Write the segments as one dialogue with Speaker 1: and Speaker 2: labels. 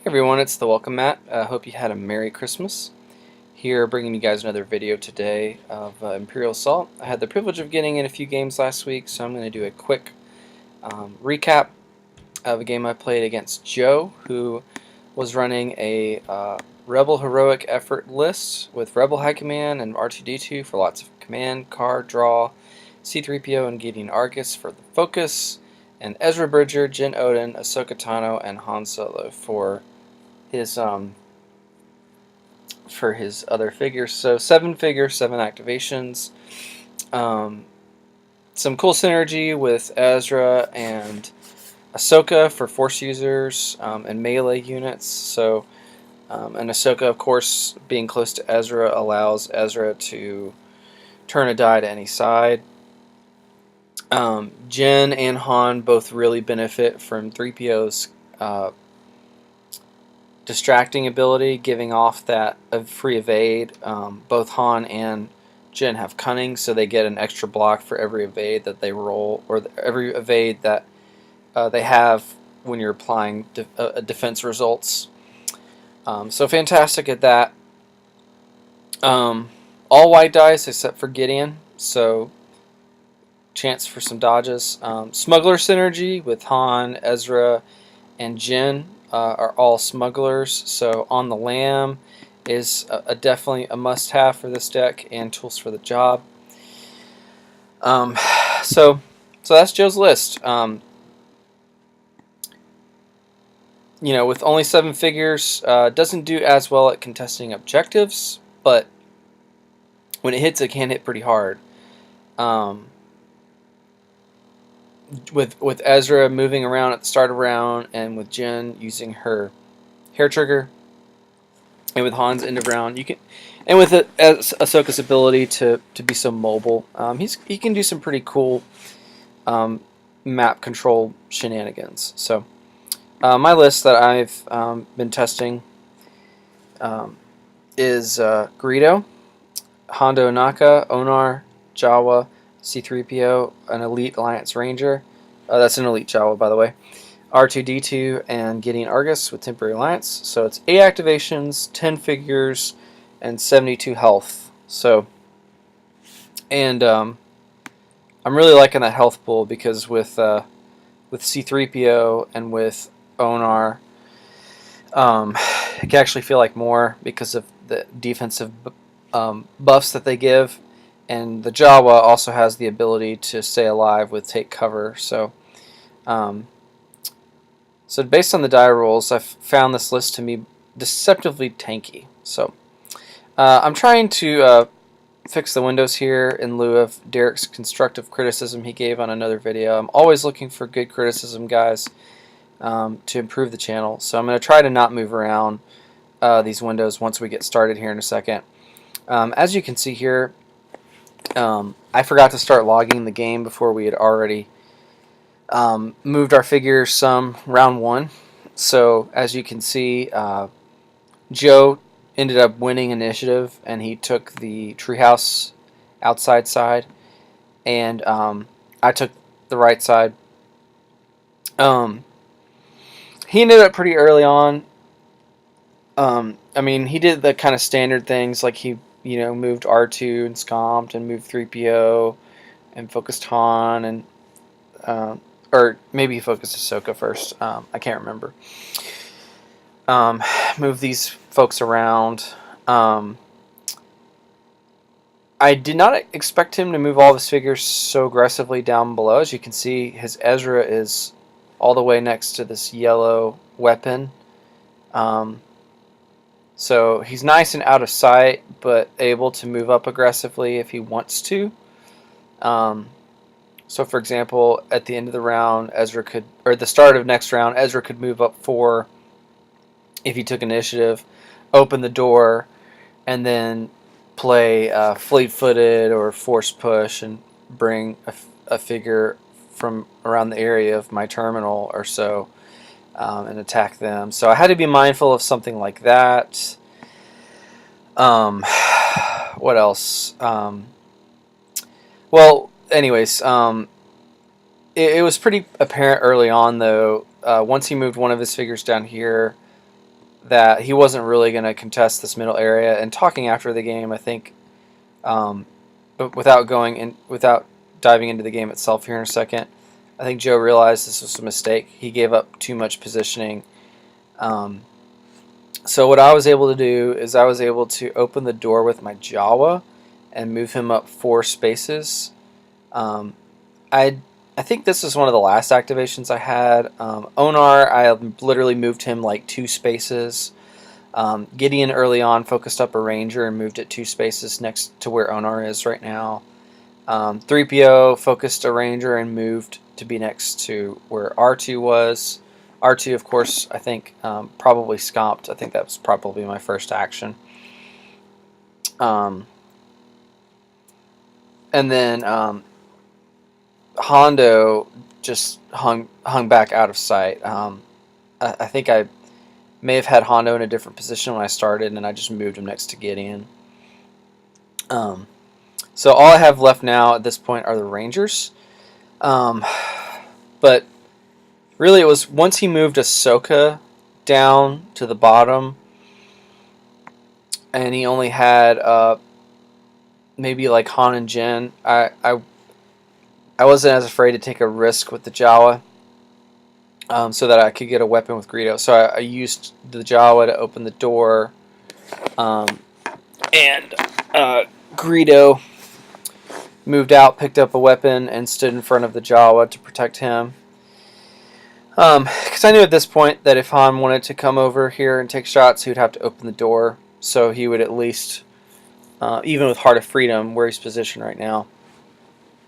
Speaker 1: Hey everyone, it's the Welcome Mat. Hope you had a Merry Christmas. Here bringing you guys another video today of Imperial Assault. I had the privilege of getting in a few games last week, so I'm going to do a quick recap of a game I played against Joe, who was running a Rebel Heroic Effort list with Rebel High Command and R2-D2 for lots of command, card draw, C-3PO and Gideon Argus for the focus, and Ezra Bridger, Jyn Odin, Ahsoka Tano, and Han Solo for his other figures. So 7 figures, 7 activations. Some cool synergy with Ezra and Ahsoka for Force users and melee units. So and Ahsoka, of course, being close to Ezra allows Ezra to turn a die to any side. Jyn and Han both really benefit from 3PO's distracting ability, giving off that free evade. Both Han and Jyn have cunning, so they get an extra block for every evade that they roll, or every evade that they have when you're applying defense results. So fantastic at that. All white dice except for Gideon, so chance for some dodges. Smuggler synergy with Han, Ezra, and Jyn are all smugglers, so On the Lam is definitely a must-have for this deck, and Tools for the Job. So that's Joe's list. With only 7 figures, doesn't do as well at contesting objectives, but when it hits, it can hit pretty hard. With Ezra moving around at the start of round, and with Jyn using her hair trigger, and with Han's end of round, you can, and with Ahsoka's ability to be so mobile, he can do some pretty cool map control shenanigans. So my list that I've been testing is Greedo, Hondo Naka, Onar, Jawa, C-3PO, an Elite Alliance Ranger. That's an Elite Jawa, by the way. R2-D2 and Gideon Argus with Temporary Alliance. So it's 8 activations, 10 figures, and 72 health. So, and I'm really liking that health pool because with C-3PO and with Onar, it can actually feel like more because of the defensive buffs that they give. And the Jawa also has the ability to stay alive with take cover. So based on the die rolls, I've found this list to be deceptively tanky. So I'm trying to fix the windows here in lieu of Derek's constructive criticism he gave on another video. I'm always looking for good criticism, guys, to improve the channel. So I'm going to try to not move around these windows once we get started here in a second. As you can see here, I forgot to start logging the game before we had already moved our figures some round 1. So as you can see, Joe ended up winning initiative, and he took the treehouse outside side, and I took the right side. He ended up pretty early on. I mean, he did the kind of standard things, like he moved R2 and Scummed, and moved 3PO and focused Han, and or maybe he focused Ahsoka first. I can't remember. Move these folks around. I did not expect him to move all of his figures so aggressively down below. As you can see, his Ezra is all the way next to this yellow weapon. So he's nice and out of sight, but able to move up aggressively if he wants to. So for example, at the end of the round, or the start of next round, Ezra could move up 4 if he took initiative, open the door, and then play fleet-footed or force push and bring a figure from around the area of my terminal or so. And attack them. So I had to be mindful of something like that. What else? Well, anyways, it was pretty apparent early on, though. Once he moved one of his figures down here, that he wasn't really going to contest this middle area. And talking after the game, I think, but without diving into the game itself here in a second, I think Joe realized this was a mistake. He gave up too much positioning. So what I was able to do is I was able to open the door with my Jawa and move him up 4 spaces. I think this is one of the last activations I had. Onar, I literally moved him like 2 spaces. Gideon early on focused up a ranger and moved it 2 spaces next to where Onar is right now. 3PO focused a ranger and moved to be next to where R2 was. R2, of course, I think probably scomped. I think that was probably my first action. And then Hondo just hung back out of sight. I think I may have had Hondo in a different position when I started, and I just moved him next to Gideon. So all I have left now at this point are the Rangers. But really it was once he moved Ahsoka down to the bottom, and he only had maybe like Han and Jin, I wasn't as afraid to take a risk with the Jawa, so that I could get a weapon with Greedo. So I used the Jawa to open the door, and Greedo moved out, picked up a weapon, and stood in front of the Jawa to protect him. Because I knew at this point that if Han wanted to come over here and take shots, he would have to open the door. So he would at least, even with Heart of Freedom, where he's positioned right now,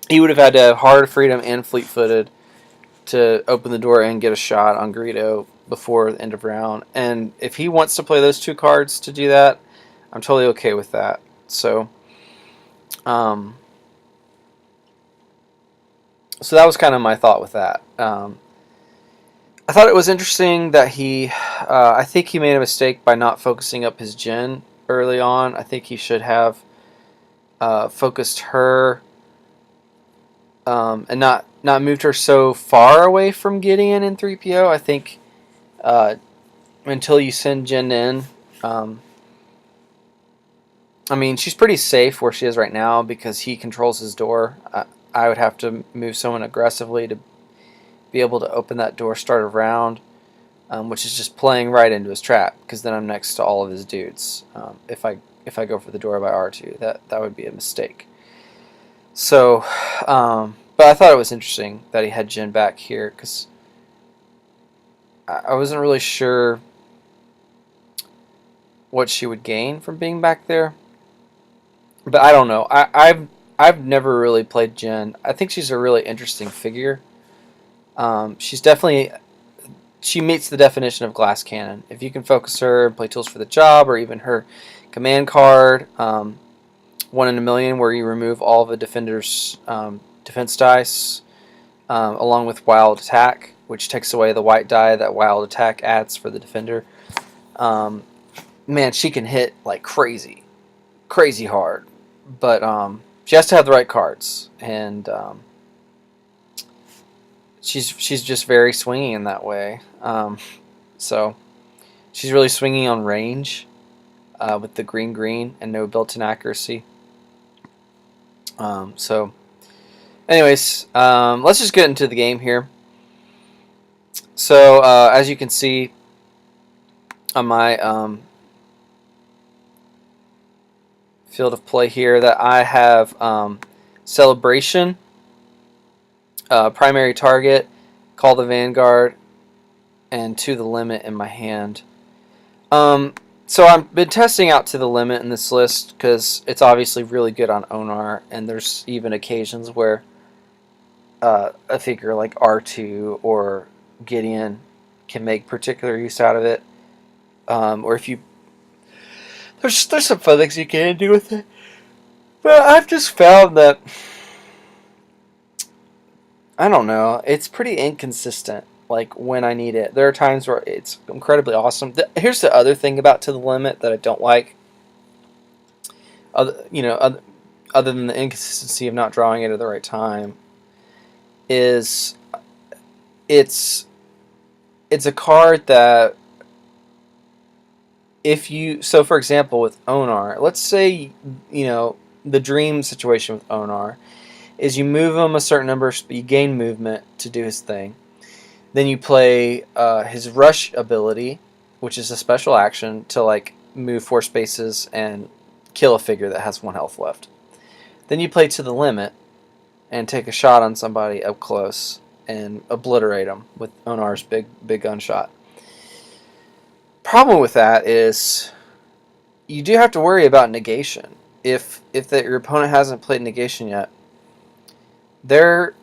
Speaker 1: he would have had to have Heart of Freedom and Fleet-Footed to open the door and get a shot on Greedo before the end of round. And if he wants to play those 2 cards to do that, I'm totally okay with that. So, so that was kind of my thought with that. I thought it was interesting that I think he made a mistake by not focusing up his Jin early on. I think he should have focused her and not moved her so far away from Gideon and 3PO. I think until you send Jin in, I mean, she's pretty safe where she is right now because he controls his door. I would have to move someone aggressively to be able to open that door, start a round, which is just playing right into his trap, because then I'm next to all of his dudes. If I go for the door by R2, that would be a mistake. So, but I thought it was interesting that he had Jin back here, because I wasn't really sure what she would gain from being back there. But I don't know. I've never really played Jin. I think she's a really interesting figure. She's definitely, she meets the definition of glass cannon. If you can focus her and play tools for the job, or even her command card, 1 in a million, where you remove all of a defender's defense dice, along with wild attack, which takes away the white die that wild attack adds for the defender. Man, she can hit like crazy hard, but she has to have the right cards, and she's just very swingy in that way. So she's really swinging on range with the green and no built-in accuracy. So anyways, let's just get into the game here. So as you can see on my field of play here, that I have Celebration, primary target, Call the Vanguard, and To the Limit in my hand. So I've been testing out To the Limit in this list because it's obviously really good on Onar, and there's even occasions where a figure like R2 or Gideon can make particular use out of it. Or if you, there's some fun things you can do with it. But I've just found that, I don't know, it's pretty inconsistent, like when I need it. There are times where it's incredibly awesome. Here's the other thing about To the Limit that I don't like. Other than the inconsistency of not drawing it at the right time, is it's a card that so for example with Onar, let's say, the dream situation with Onar is you move him a certain number, you gain movement to do his thing. Then you play his rush ability, which is a special action to like move 4 spaces and kill a figure that has 1 health left. Then you play to the limit and take a shot on somebody up close and obliterate them with Onar's big gunshot. Problem with that is you do have to worry about negation. If your opponent hasn't played negation yet, they're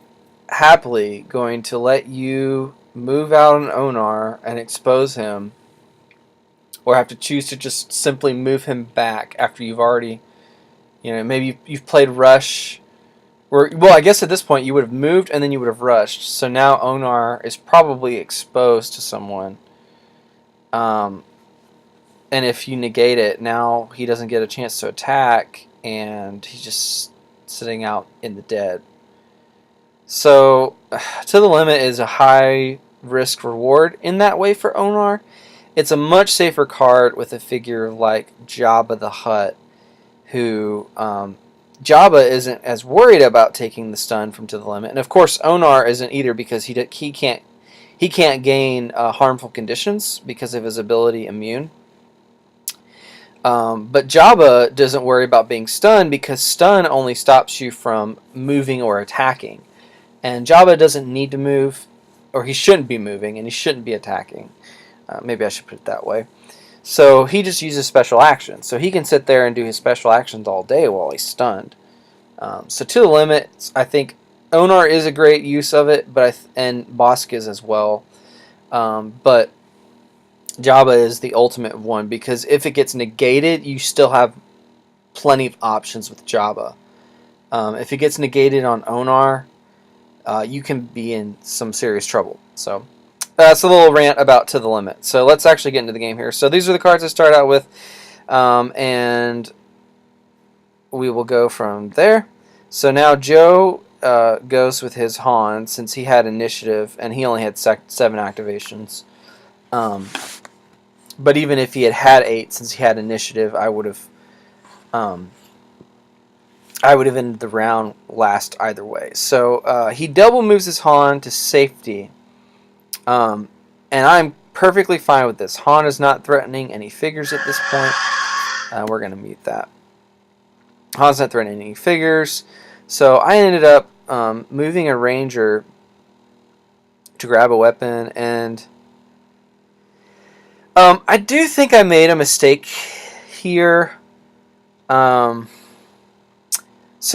Speaker 1: happily going to let you move out an Onar and expose him, or have to choose to just simply move him back after you've already, maybe you've played rush. Well, I guess at this point you would have moved and then you would have rushed. So now Onar is probably exposed to someone. And if you negate it, now he doesn't get a chance to attack, and he's just sitting out in the dead. So, To the Limit is a high risk reward in that way for Onar. It's a much safer card with a figure like Jabba the Hutt, who Jabba isn't as worried about taking the stun from To the Limit, and of course Onar isn't either, because he can't gain harmful conditions because of his ability immune. But Jabba doesn't worry about being stunned, because stun only stops you from moving or attacking. And Jabba doesn't need to move, or he shouldn't be moving, and he shouldn't be attacking. Maybe I should put it that way. So he just uses special actions. So he can sit there and do his special actions all day while he's stunned. So To the Limit, I think Onar is a great use of it, and Bosk is as well. But Jabba is the ultimate one, because if it gets negated, you still have plenty of options with Jabba. If it gets negated on Onar, you can be in some serious trouble. So that's a little rant about To the Limit. So let's actually get into the game here. So these are the cards I start out with, and we will go from there. So now Joe goes with his Han, since he had initiative, and he only had 7 activations. But even if he had 8, since he had initiative, I would have ended the round last either way. So he double moves his Han to safety, and I'm perfectly fine with this. Han is not threatening any figures at this point. We're going to mute that. Han's not threatening any figures, so I ended up moving a Ranger to grab a weapon, and I do think I made a mistake here. So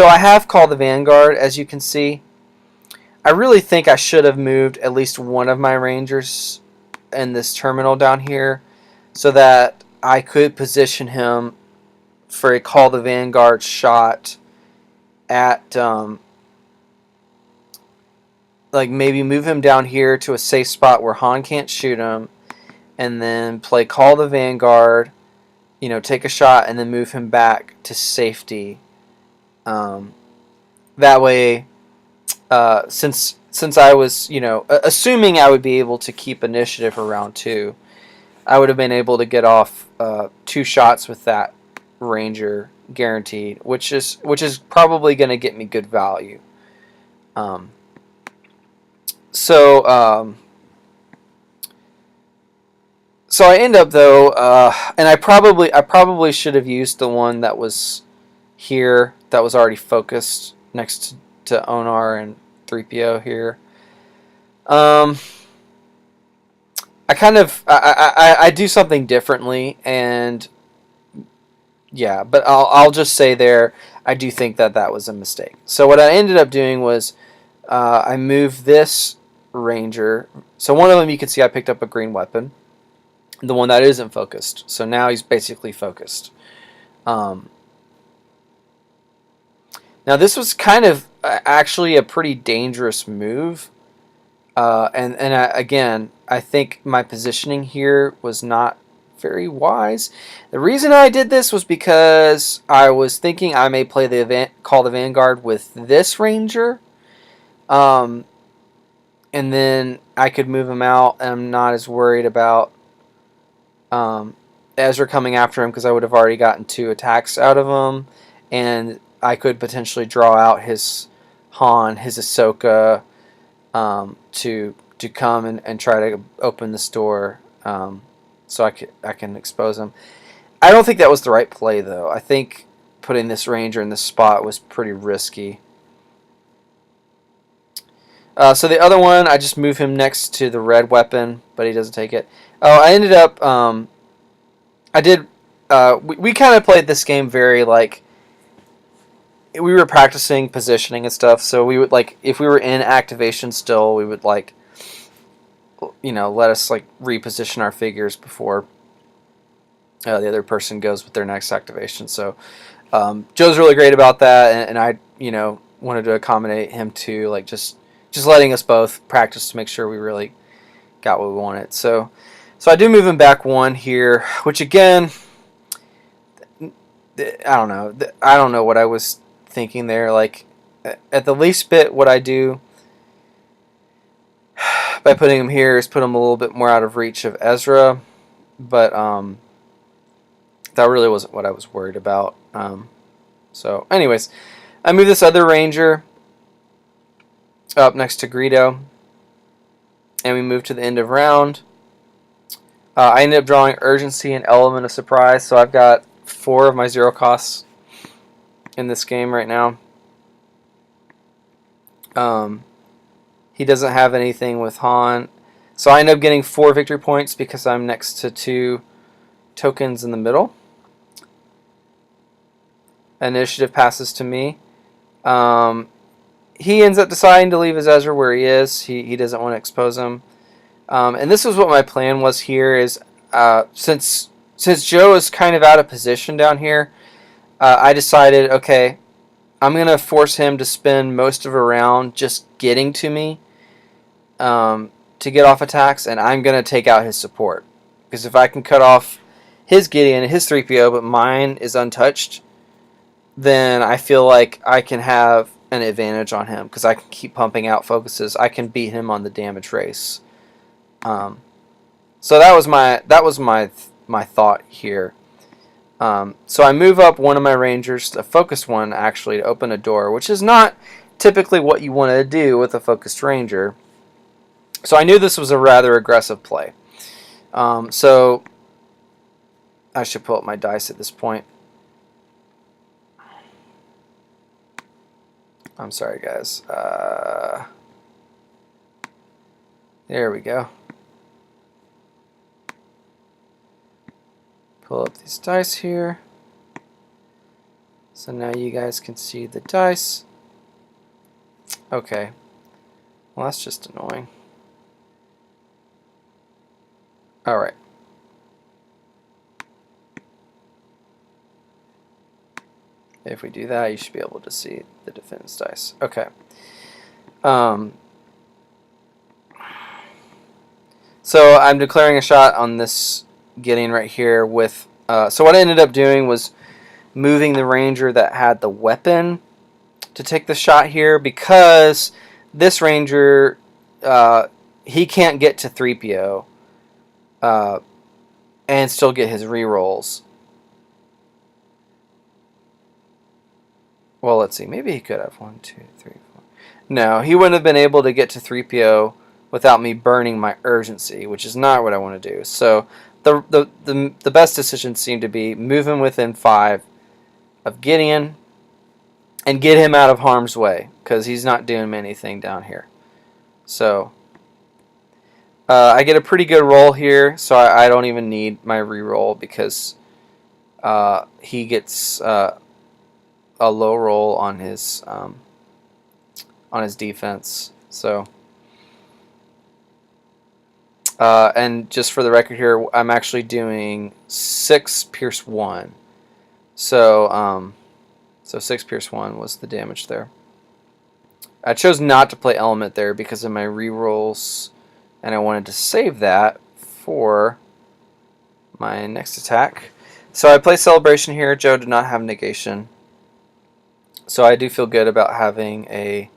Speaker 1: I have called the Vanguard, as you can see. I really think I should have moved at least one of my Rangers in this terminal down here, so that I could position him for a Call the Vanguard shot at, like maybe move him down here to a safe spot where Han can't shoot him, and then play Call the Vanguard, take a shot, and then move him back to safety. That way, since I was, assuming I would be able to keep initiative for round 2, I would have been able to get off 2 shots with that Ranger guaranteed, which is probably going to get me good value. So I end up though, and I probably should have used the one that was here, that was already focused next to Onar and 3PO here. I do something differently, and yeah, but I'll just say there, I do think that was a mistake. So what I ended up doing was I moved this Ranger. So one of them, you can see I picked up a green weapon, the one that isn't focused. So now he's basically focused. Now this was kind of actually a pretty dangerous move. Again, I think my positioning here was not very wise. The reason I did this was because I was thinking I may play the Call the Vanguard with this Ranger. And then I could move him out, and I'm not as worried about Ezra coming after him because I would have already gotten 2 attacks out of him, and I could potentially draw out his Han, his Ahsoka, to come and try to open this door, so I can expose him. I don't think that was the right play, though. I think putting this Ranger in this spot was pretty risky. So the other one, I just move him next to the red weapon, but he doesn't take it. Oh, I ended up, I did, we kind of played this game very, like, we were practicing positioning and stuff, so we would, like, if we were in activation still, we would, like, you know, let us, like, reposition our figures before the other person goes with their next activation. So Joe's really great about that, and I, you know, wanted to accommodate him too, like, just letting us both practice to make sure we really got what we wanted. So I do move him back 1 here, which again, I don't know what I was thinking there. Like, at the least bit, what I do by putting him here is put him a little bit more out of reach of Ezra, but that really wasn't what I was worried about. So anyways, I move this other Ranger up next to Greedo, and we move to the end of round. I ended up drawing Urgency and Element of Surprise, so I've got 4 of my 0 costs in this game right now. He doesn't have anything with Han, so I end up getting 4 victory points because I'm next to 2 tokens in the middle. Initiative passes to me. He ends up deciding to leave his Ezra where he is. He doesn't want to expose him. And this was what my plan was here, is since Joe is kind of out of position down here, I decided, okay, I'm going to force him to spend most of a round just getting to me to get off attacks, and I'm going to take out his support. Because if I can cut off his Gideon and his 3PO, but mine is untouched, then I feel like I can have an advantage on him because I can keep pumping out focuses. I can beat him on the damage race. So that was my thought here. So I move up one of my Rangers, a focused one actually, to open a door, which is not typically what you want to do with a focused Ranger. So I knew this was a rather aggressive play. So I should pull up my dice at this point. I'm sorry, guys. There we go. Pull up these dice here. So now you guys can see the dice. Okay. Well, that's just annoying. Alright. If we do that, you should be able to see the defense dice. Okay. So I'm declaring a shot on this Gideon right here with... so what I ended up doing was moving the Ranger that had the weapon to take the shot here, because this Ranger, he can't get to 3PO and still get his rerolls. Well, let's see. Maybe he could have 1, 2, 3, 4. No, he wouldn't have been able to get to 3PO without me burning my urgency, which is not what I want to do. So the best decision seemed to be move him within 5 of Gideon and get him out of harm's way, because he's not doing anything down here. So I get a pretty good roll here, so I don't even need my reroll, because he gets a low roll on his defense. So and just for the record here, I'm actually doing 6 Pierce 1. So so 6 Pierce 1 was the damage there. I chose not to play Element there because of my rerolls, and I wanted to save that for my next attack. So I play Celebration here. Joe did not have Negation. So I do feel good about having a...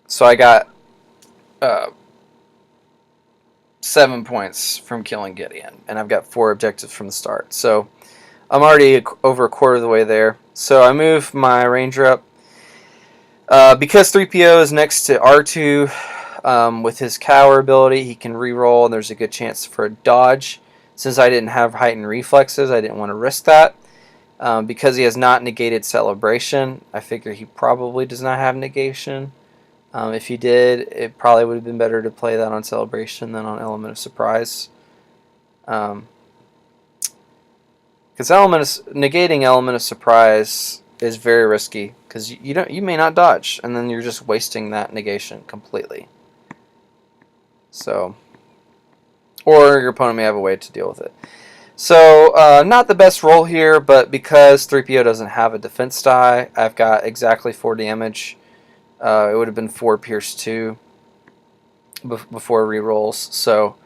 Speaker 1: so I got 7 7 points from killing Gideon, and I've got 4 objectives from the start. So I'm already over a quarter of the way there. So I move my ranger up. Because 3PO is next to R2, with his cower ability, he can reroll, and there's a good chance for a dodge. Since I didn't have heightened reflexes, I didn't want to risk that. Because he has not negated celebration, I figure he probably does not have negation. If he did, it probably would have been better to play that on celebration than on element of surprise. Because negating element of surprise is very risky, because you may not dodge, and then you're just wasting that negation completely. So, or your opponent may have a way to deal with it. So, not the best roll here, but because 3PO doesn't have a defense die, I've got exactly 4 damage. It would have been 4 Pierce 2 before rerolls, so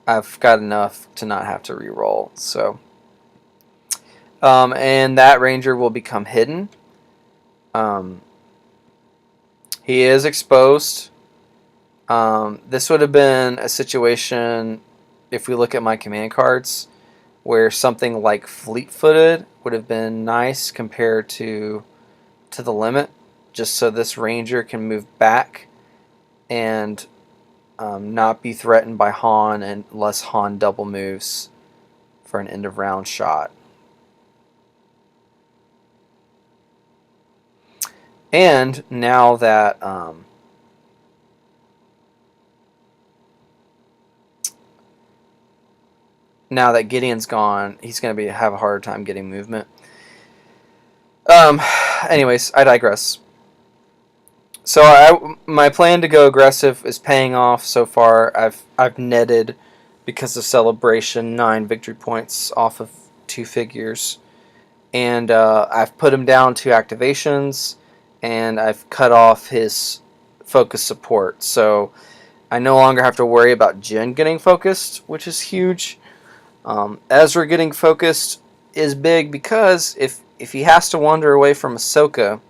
Speaker 1: I've got enough to not have to reroll. So, and that ranger will become hidden. He is exposed. This would have been a situation, if we look at my command cards, where something like fleet-footed would have been nice compared to the limit, just so this ranger can move back and not be threatened by Han, unless Han double moves for an end of round shot. And now that Gideon's gone, he's going to have a harder time getting movement. Anyways, I digress. So my plan to go aggressive is paying off so far. I've netted, because of celebration, 9 victory points off of 2 figures, and I've put him down 2 activations, and I've cut off his focus support. So I no longer have to worry about Jin getting focused, which is huge. Ezra getting focused is big, because if he has to wander away from Ahsoka,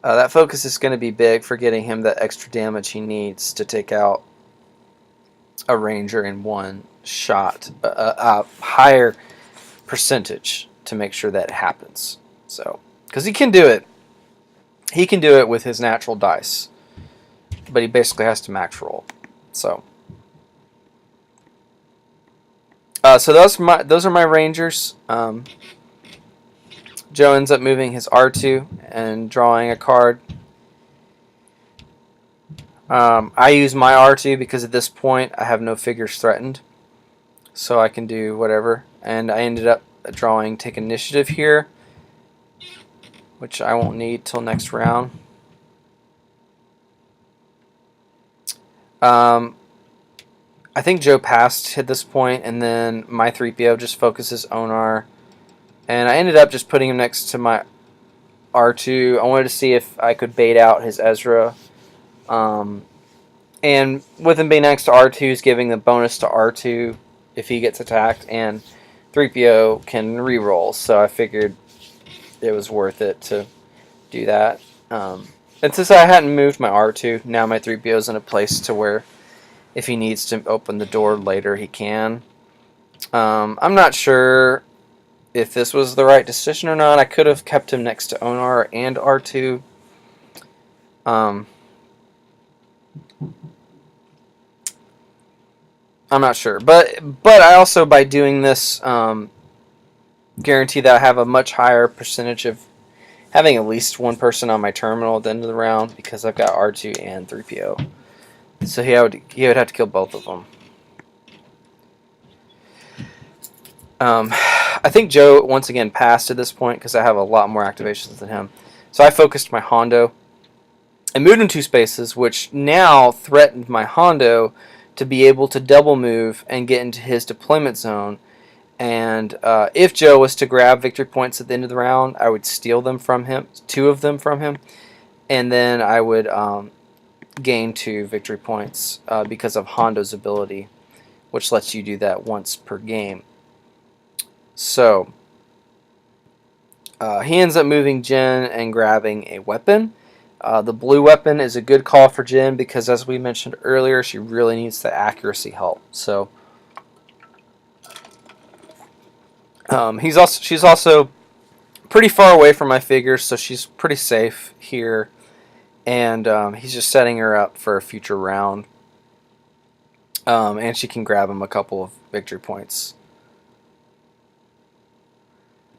Speaker 1: that focus is going to be big for getting him that extra damage he needs to take out a ranger in one shot, a higher percentage to make sure that it happens. So, because he can do it. He can do it with his natural dice, but he basically has to max roll. So, so those are my rangers. Joe ends up moving his R2 and drawing a card. I use my R2 because at this point I have no figures threatened, so I can do whatever. And I ended up drawing Take Initiative here, which I won't need till next round. I think Joe passed at this point, and then my 3PO just focuses Onar. And I ended up just putting him next to my R2. I wanted to see if I could bait out his Ezra. And with him being next to R2 is giving the bonus to R2 if he gets attacked. And 3PO can reroll. So I figured it was worth it to do that. And since I hadn't moved my R2, now my 3PO is in a place to where if he needs to open the door later, he can. I'm not sure if this was the right decision or not. I could have kept him next to Onar and R2. I'm not sure. But I also, by doing this, guarantee that I have a much higher percentage of having at least one person on my terminal at the end of the round, because I've got R2 and 3PO. So he would have to kill both of them. I think Joe once again passed at this point because I have a lot more activations than him. So I focused my Hondo and moved in 2 spaces, which now threatened my Hondo to be able to double move and get into his deployment zone. And if Joe was to grab victory points at the end of the round, I would steal them from him, 2 of them from him, and then I would gain 2 victory points because of Hondo's ability, which lets you do that once per game. So he ends up moving Jin and grabbing a weapon, The blue weapon is a good call for Jin because, as we mentioned earlier, she really needs the accuracy help. So she's also pretty far away from my figures, so she's pretty safe here. And he's just setting her up for a future round. And she can grab him a couple of victory points.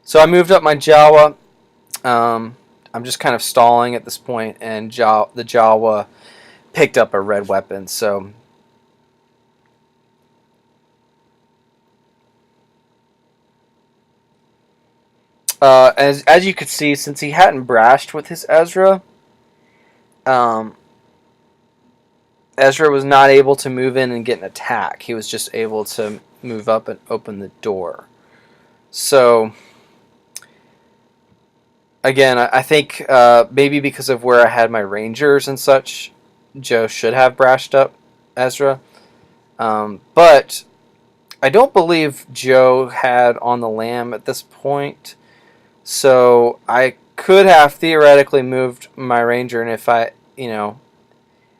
Speaker 1: So I moved up my Jawa. I'm just kind of stalling at this point, and the Jawa picked up a red weapon. So as you could see, since he hadn't brashed with his Ezra, Ezra was not able to move in and get an attack. He was just able to move up and open the door. So again, I think maybe because of where I had my Rangers and such, Joe should have brashed up Ezra. But I don't believe Joe had on the lamb at this point. So I could have theoretically moved my Ranger, and if I, in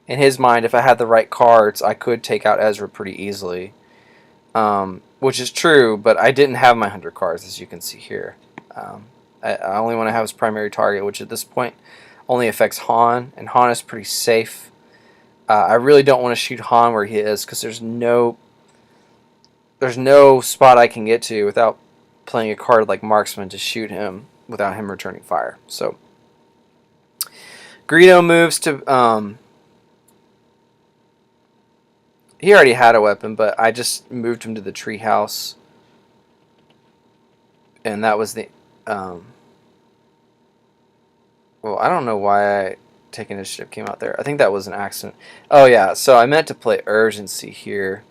Speaker 1: his mind, if I had the right cards, I could take out Ezra pretty easily. Which is true, but I didn't have my 100 cards, as you can see here. I only want to have his primary target, which at this point only affects Han, and Han is pretty safe. I really don't want to shoot Han where he is, because there's no spot I can get to without playing a card like Marksman to shoot him without him returning fire. So Greedo moves to... he already had a weapon, but I just moved him to the treehouse. And that was the... well, I don't know why I take initiative came out there. I think that was an accident. Oh, yeah, so I meant to play urgency here.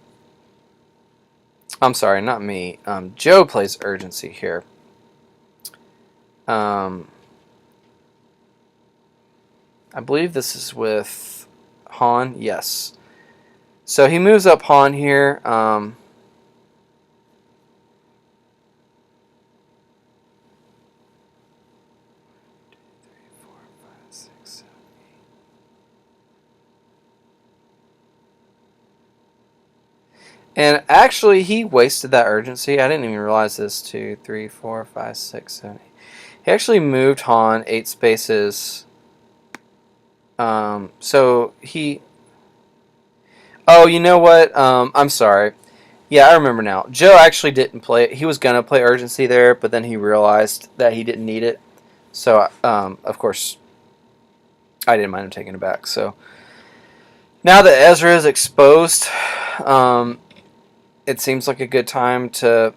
Speaker 1: I'm sorry, not me. Joe plays urgency here. I believe this is with Han. Yes. So he moves up Han here. And actually, he wasted that urgency. I didn't even realize this. 2, 3, 4, 5, 6, 7, 8. He actually moved Han 8 spaces. So he... Oh, you know what? I'm sorry. Yeah, I remember now. Joe actually didn't play it. He was going to play urgency there, but then he realized that he didn't need it. So, of course, I didn't mind him taking it back. So, now that Ezra is exposed... it seems like a good time to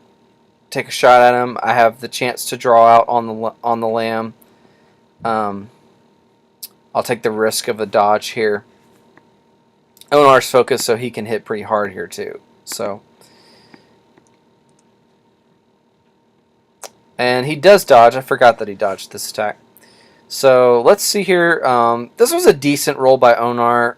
Speaker 1: take a shot at him. I have the chance to draw out on the lamb. I'll take the risk of a dodge here. Onar's focused, so he can hit pretty hard here too. So, and he does dodge. I forgot that he dodged this attack. So let's see here. This was a decent roll by Onar.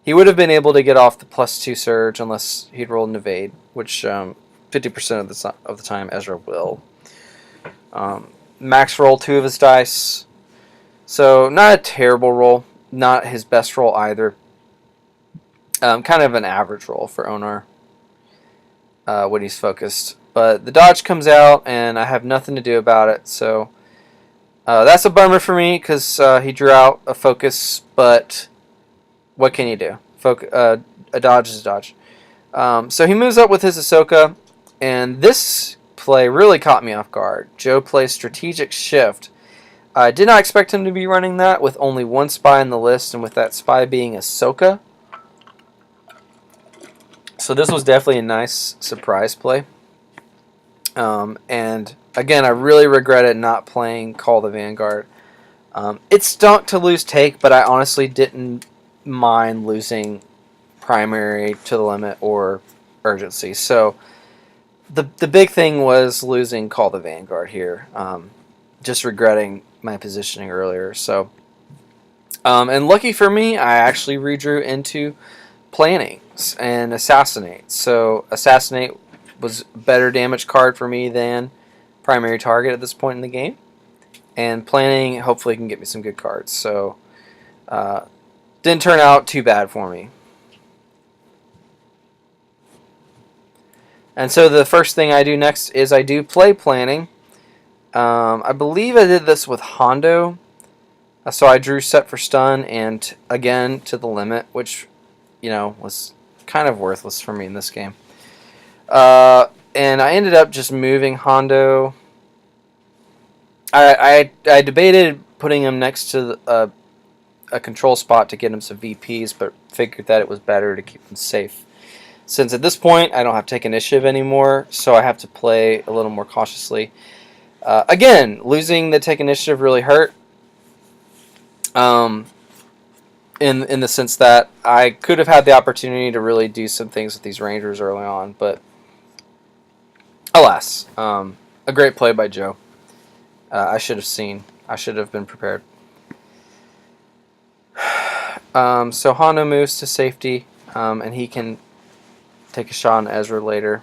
Speaker 1: He would have been able to get off the +2 surge unless he'd rolled an evade, which 50% of the time Ezra will. Max roll 2 of his dice. So not a terrible roll. Not his best roll either. Kind of an average roll for Onar when he's focused. But the dodge comes out, and I have nothing to do about it. So that's a bummer for me because he drew out a focus, but... what can you do? A dodge is a dodge. So he moves up with his Ahsoka, and this play really caught me off guard. Joe plays Strategic Shift. I did not expect him to be running that with only one spy in the list, and with that spy being Ahsoka. So this was definitely a nice surprise play. And again, I really regretted not playing Call the Vanguard. It stunk to lose Take, but I honestly didn't mind losing primary to the limit or urgency. So the big thing was losing Call the Vanguard here. Just regretting my positioning earlier. So and lucky for me, I actually redrew into Plannings and Assassinate. So Assassinate was a better damage card for me than primary target at this point in the game. and planning hopefully can get me some good cards. So didn't turn out too bad for me. And so the first thing I do next is I do play planning. I believe I did this with Hondo. So I drew set for stun and again to the limit, which, was kind of worthless for me in this game. And I ended up just moving Hondo. I debated putting him next to a control spot to get him some VPs, but figured that it was better to keep him safe. Since at this point I don't have to take initiative anymore, so I have to play a little more cautiously. Again, losing the take initiative really hurt. In the sense that I could have had the opportunity to really do some things with these Rangers early on, but alas, a great play by Joe. I should have been prepared. So Hondo moves to safety, and he can take a shot on Ezra later.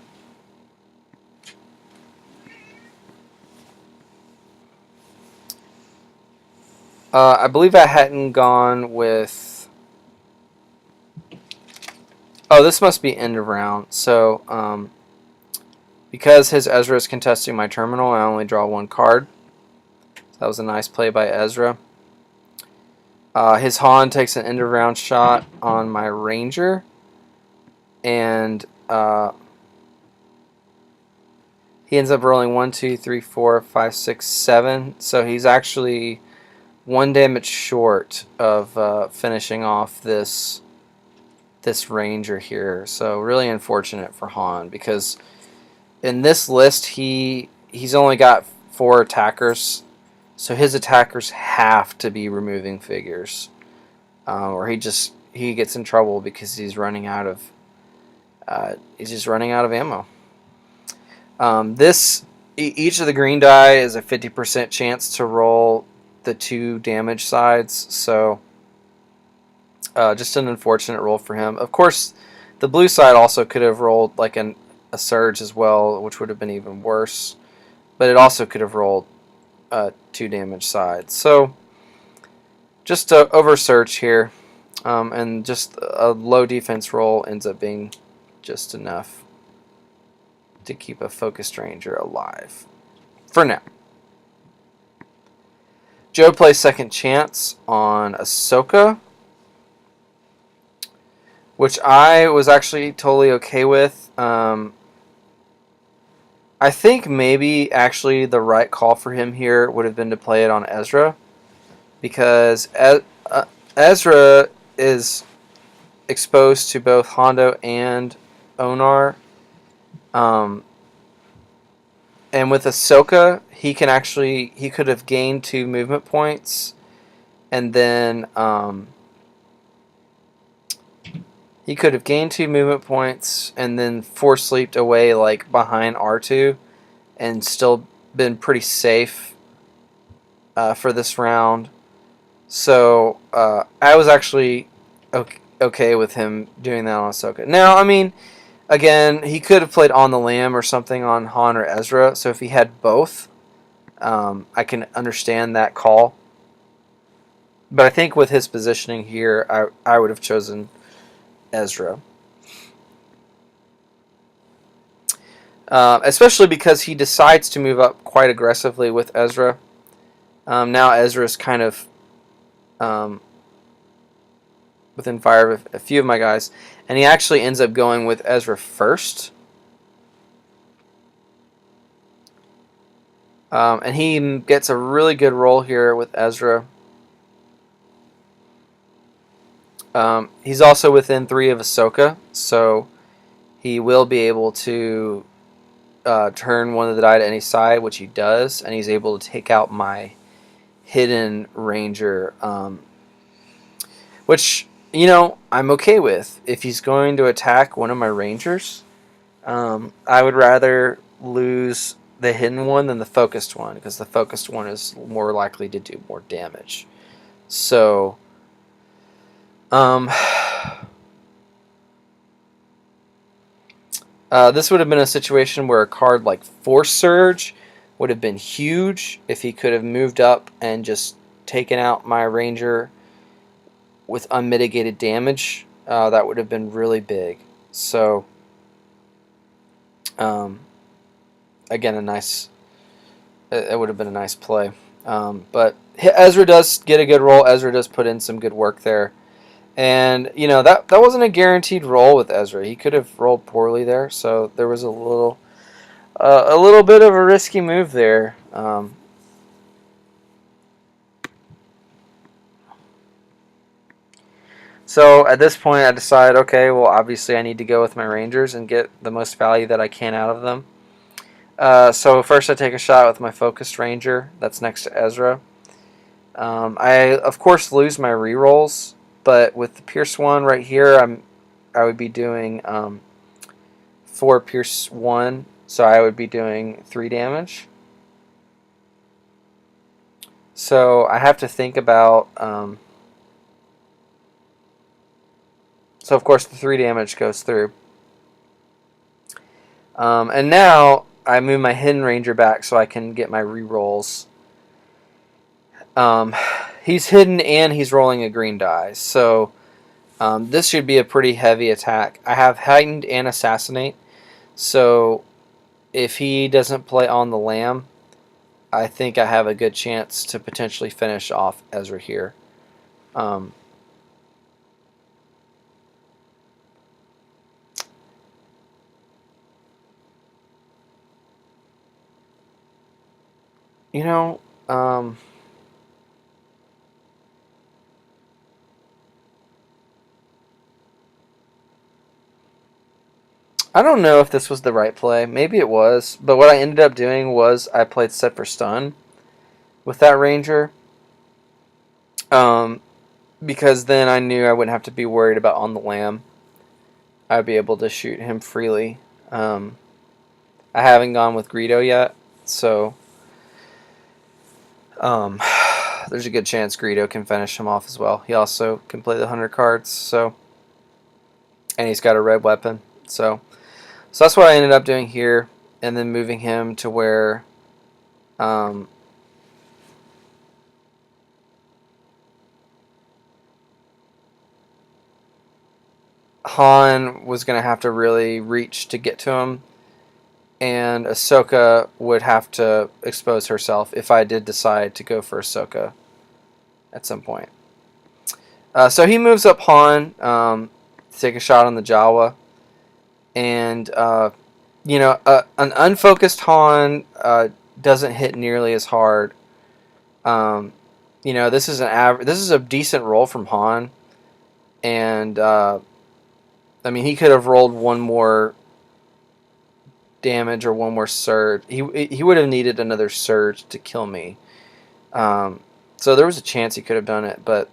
Speaker 1: I believe I hadn't gone with... Oh, this must be end of round. So, because his Ezra is contesting my terminal, I only draw one card. So that was a nice play by Ezra. His Han takes an end of round shot on my Ranger. And he ends up rolling 1, 2, 3, 4, 5, 6, 7. So he's actually 1 damage short of finishing off this Ranger here. So really unfortunate for Han, because in this list he's only got 4 attackers, so his attackers have to be removing figures, or he gets in trouble because he's running out of ammo. Each of the green die is a 50% chance to roll the 2 damage sides, so just an unfortunate roll for him. Of course, the blue side also could have rolled like a surge as well, which would have been even worse, but it also could have rolled 2 damage sides. So just over surge here, and just a low defense roll ends up being just enough to keep a focused Ranger alive for now. Joe plays second chance on Ahsoka, which I was actually totally okay with. I think maybe actually the right call for him here would have been to play it on Ezra, because Ezra is exposed to both Hondo and Onar. And with Ahsoka, he could have gained 2 movement points, and then he could have gained 2 movement points and then force sleeped away like behind R2 and still been pretty safe for this round. So I was actually okay with him doing that on Ahsoka. Now, I mean, again, he could have played on the lamb or something on Han or Ezra. So if he had both, I can understand that call. But I think with his positioning here, I would have chosen Ezra. Especially because he decides to move up quite aggressively with Ezra. Now Ezra's kind of within fire of a few of my guys, and he actually ends up going with Ezra first. And he gets a really good roll here with Ezra. He's also within 3 of Ahsoka, so he will be able to turn one of the die to any side, which he does, and he's able to take out my hidden Ranger, which, I'm okay with. If he's going to attack one of my Rangers, I would rather lose the hidden one than the focused one, because the focused one is more likely to do more damage. So this would have been a situation where a card like Force Surge would have been huge if he could have moved up and just taken out my ranger with unmitigated damage. That would have been really big. So, again, it would have been a nice play. But Ezra does get a good roll. Ezra does put in some good work there. And, that wasn't a guaranteed roll with Ezra. He could have rolled poorly there. So there was a little bit of a risky move there. So at this point, I decide, okay, well, obviously I need to go with my Rangers and get the most value that I can out of them. So first I take a shot with my Focused Ranger that's next to Ezra. I, of course, lose my rerolls, but with the Pierce 1 right here, I would be doing 4 Pierce 1, so I would be doing 3 damage. So I have to think about... So, of course, the 3 damage goes through. And now I move my Hidden Ranger back so I can get my rerolls. He's hidden and he's rolling a green die. So, this should be a pretty heavy attack. I have Heightened and Assassinate. So, if he doesn't play on the lamb, I think I have a good chance to potentially finish off Ezra here. I don't know if this was the right play. Maybe it was. But what I ended up doing was I played set for stun with that Ranger. Because then I knew I wouldn't have to be worried about on the lamb. I'd be able to shoot him freely. I haven't gone with Greedo yet, so there's a good chance Greedo can finish him off as well. He also can play the 100 cards, so, and he's got a red weapon, so that's what I ended up doing here, and then moving him to where Han was going to have to really reach to get to him, and Ahsoka would have to expose herself if I did decide to go for Ahsoka at some point. So he moves up Han to take a shot on the Jawa, and an unfocused Han doesn't hit nearly as hard. This is a decent roll from Han, and he could have rolled one more damage or one more surge. He would have needed another surge to kill me. So there was a chance he could have done it, but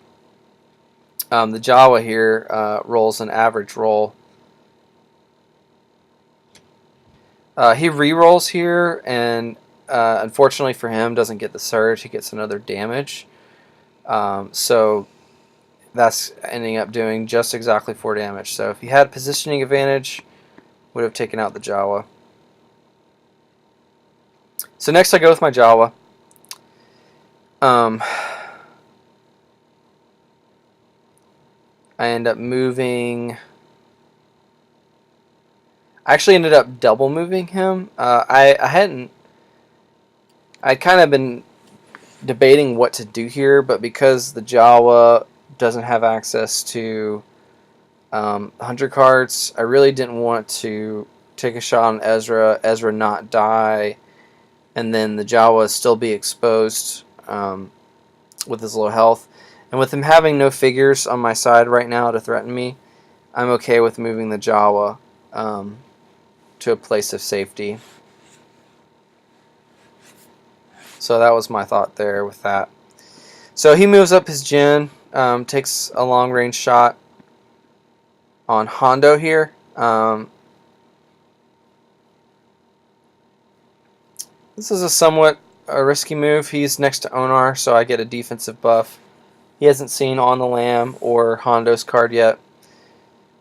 Speaker 1: the Jawa here rolls an average roll. He re-rolls here, and unfortunately for him, doesn't get the surge. He gets another damage. So that's ending up doing just exactly 4 damage. So if he had positioning advantage, would have taken out the Jawa. So next I go with my Jawa. I end up moving... I actually ended up double moving him. I'd kind of been debating what to do here, but because the Jawa doesn't have access to 100 cards, I really didn't want to take a shot on Ezra not die, and then the Jawa still be exposed with his low health. And with him having no figures on my side right now to threaten me, I'm okay with moving the Jawa to a place of safety. So that was my thought there with that. So he moves up his Jin, takes a long range shot on Hondo here. This is a somewhat risky move. He's next to Onar, so I get a defensive buff. He hasn't seen On the Lamb or Hondo's card yet,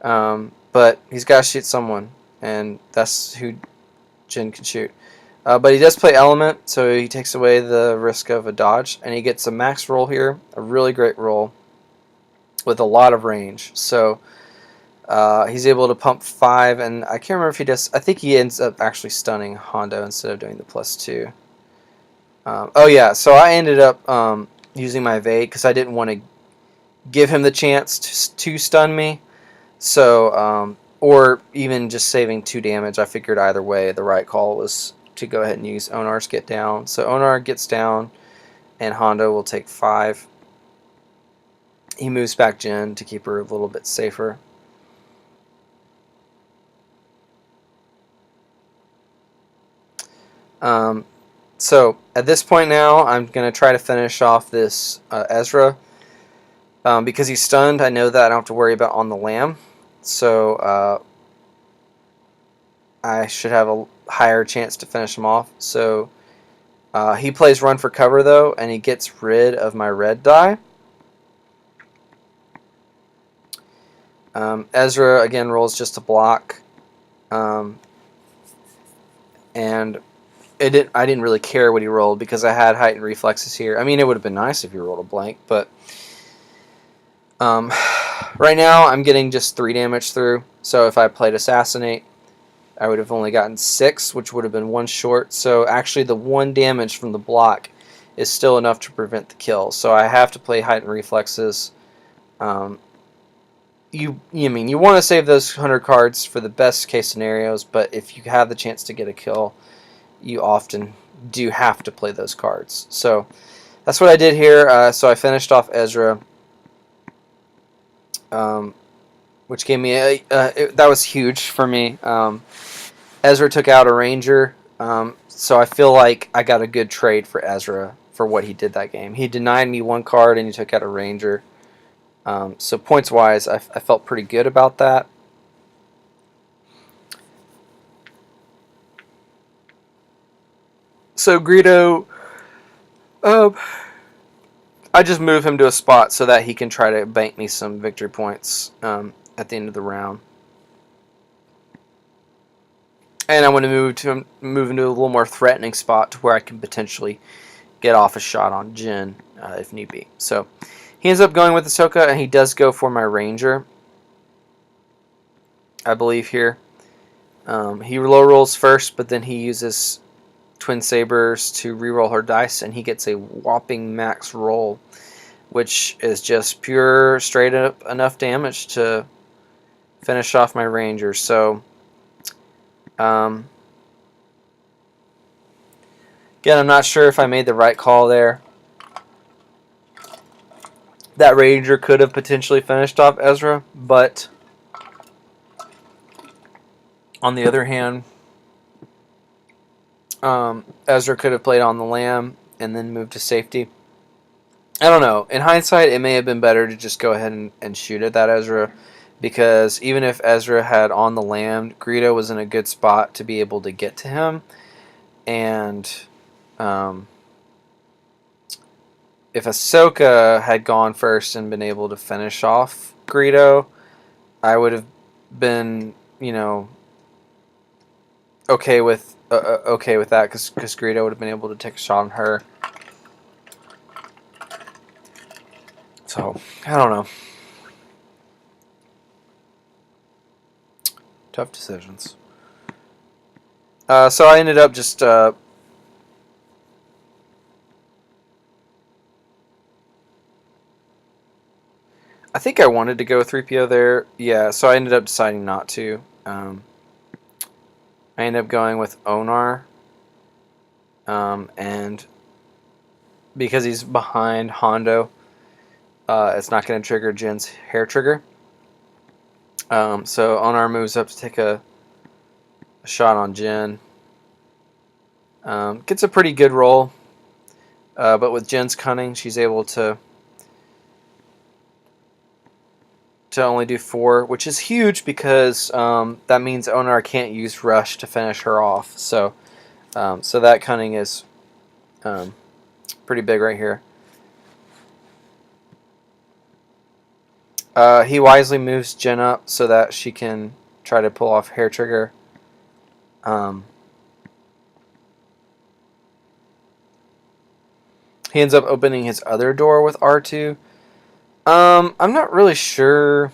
Speaker 1: but he's got to shoot someone, and that's who Jin can shoot. But he does play element, so he takes away the risk of a dodge, and he gets a max roll here, a really great roll with a lot of range. So he's able to pump 5, and I can't remember if he does. I think he ends up actually stunning Hondo instead of doing the +2. Oh yeah, so I ended up using my evade because I didn't want to give him the chance to stun me. So, or even just saving 2 damage, I figured either way the right call was to go ahead and use Onar's get down. So Onar gets down, and Hondo will take 5. He moves back Jin to keep her a little bit safer. So at this point now, I'm going to try to finish off this Ezra. Because he's stunned, I know that I don't have to worry about on the lamb. So I should have a higher chance to finish him off. So he plays run for cover though, and he gets rid of my red die. Ezra again rolls just a block, and I didn't really care what he rolled because I had heightened reflexes here. I mean, it would have been nice if he rolled a blank, but right now I'm getting just 3 damage through. So if I played assassinate, I would have only gotten 6, which would have been 1 short. So actually the 1 damage from the block is still enough to prevent the kill. So I have to play heightened reflexes. You want to save those 100 cards for the best case scenarios, but if you have the chance to get a kill, you often do have to play those cards. So that's what I did here. So I finished off Ezra, which gave me that was huge for me. Ezra took out a ranger, so I feel like I got a good trade for Ezra for what he did that game. He denied me 1 card and he took out a ranger. So points wise, I felt pretty good about that. So Greedo, I just move him to a spot so that he can try to bank me some victory points at the end of the round. And I want to move into a little more threatening spot to where I can potentially get off a shot on Jin if need be. So he ends up going with Ahsoka, and he does go for my ranger, I believe here. He low rolls first, but then he uses Twin Sabers to reroll her dice, and he gets a whopping max roll, which is just pure, straight up enough damage to finish off my ranger. So, again, I'm not sure if I made the right call there. That ranger could have potentially finished off Ezra, but on the other hand, Ezra could have played on the lamb and then moved to safety. I don't know. In hindsight, it may have been better to just go ahead and shoot at that Ezra, because even if Ezra had on the lamb, Greedo was in a good spot to be able to get to him, and if Ahsoka had gone first and been able to finish off Greedo, I would have been, okay with that, because Greedo would have been able to take a shot on her. So I don't know. Tough decisions. So I ended up just I think I wanted to go 3PO there. Yeah, so I ended up deciding not to. I ended up going with Onar. And because he's behind Hondo, it's not going to trigger Jin's hair trigger. So Onar moves up to take a shot on Jin. Gets a pretty good roll. But with Jin's cunning, she's able to only do 4, which is huge because that means Onar can't use Rush to finish her off. So that cunning is pretty big right here. He wisely moves Jin up so that she can try to pull off hair trigger. he ends up opening his other door with R2. I'm not really sure.